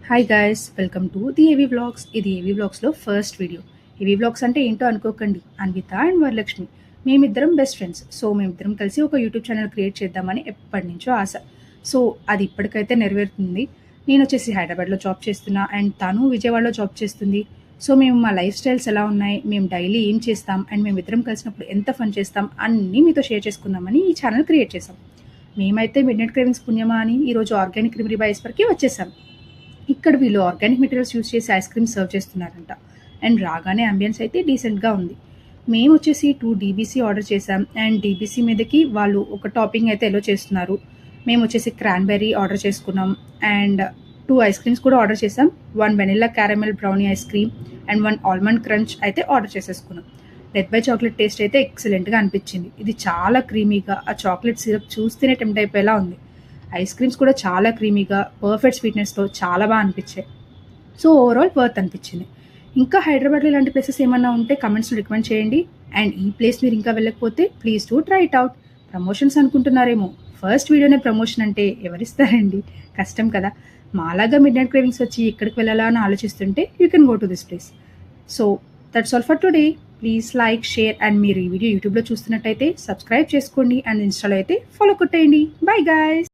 Hi guys, welcome to the ఏవీ vlogs. ఇది ఏవీ వ్లాగ్స్లో ఫస్ట్ వీడియో. ఏవీ వ్లాగ్స్ అంటే ఏంటో అనుకోకండి. అన్విత అండ్ వరలక్ష్మి మేమిద్దరం బెస్ట్ ఫ్రెండ్స్. సో మేమిద్దరం కలిసి ఒక యూట్యూబ్ ఛానల్ క్రియేట్ చేద్దామని ఎప్పటి నుంచో ఆశ. సో అది ఇప్పటికైతే నెరవేరుతుంది. నేను వచ్చేసి హైదరాబాద్లో జాబ్ చేస్తున్నా అండ్ తను విజయవాడలో జాబ్ చేస్తుంది. సో మేము మా లైఫ్ స్టైల్స్ ఎలా ఉన్నాయి, మేము డైలీ ఏం చేస్తాం అండ్ మేమిద్దరం కలిసినప్పుడు ఎంత ఫన్ చేస్తాం అన్నీ మీతో షేర్ చేసుకుందామని ఈ ఛానల్ క్రియేట్ చేసాం. మేమైతే మిడ్ నైట్ క్రేవింగ్స్ పుణ్యమా అని ఈరోజు ఆర్గానిక్ క్రిమరీ బై ఐస్పర్కి వచ్చేసాం. ఇక్కడ వీళ్ళు ఆర్గానిక్ మెటీరియల్స్ యూస్ చేసి ఐస్ క్రీమ్ సర్వ్ చేస్తున్నారంట. అండ్ రాగానే అంబియన్స్ అయితే డీసెంట్గా ఉంది. మేము వచ్చేసి 2 డీబీసీ ఆర్డర్ చేసాం అండ్ డీబీసీ మీదకి వాళ్ళు ఒక టాపింగ్ అయితే ఎలో చేస్తున్నారు. మేము వచ్చేసి క్రాన్బెర్రీ ఆర్డర్ చేసుకున్నాం అండ్ 2 ఐస్ క్రీమ్స్ కూడా ఆర్డర్ చేసాం. 1 vanilla caramel brownie ice cream and 1 almond crunch అయితే ఆర్డర్ చేసేసుకున్నాం. డెత్ బై చాక్లెట్ టేస్ట్ అయితే ఎక్సలెంట్గా అనిపించింది. ఇది చాలా క్రీమీగా, ఆ చాక్లెట్ సిరప్ చూస్తేనే టెంప్ట్ అయిపోయేలా ఉంది. ఐస్ క్రీమ్స్ కూడా చాలా క్రీమీగా, పర్ఫెక్ట్ స్వీట్నెస్తో చాలా బాగా అనిపించాయి. సో ఓవరాల్ వర్త్ అనిపించింది. ఇంకా హైదరాబాద్లో ఇలాంటి ప్లేసెస్ ఏమన్నా ఉంటే కమెంట్స్లో రికమెండ్ చేయండి. అండ్ ఈ ప్లేస్ మీరు ఇంకా వెళ్ళకపోతే please do try it out. Promotions అనుకుంటున్నారేమో, ఫస్ట్ వీడియోనే ప్రమోషన్ అంటే ఎవరిస్తారండి, కష్టం కదా. మాలాగా మిడ్ నైట్ క్రేవింగ్స్ వచ్చి ఎక్కడికి వెళ్ళాలా అని ఆలోచిస్తుంటే you can go to this place. So that's all for today. Please like, share and మీరు ఈ వీడియో యూట్యూబ్లో చూస్తున్నట్టయితే సబ్స్క్రైబ్ చేసుకోండి అండ్ ఇన్స్టాలో అయితే ఫాలో కొట్టేయండి. Bye guys.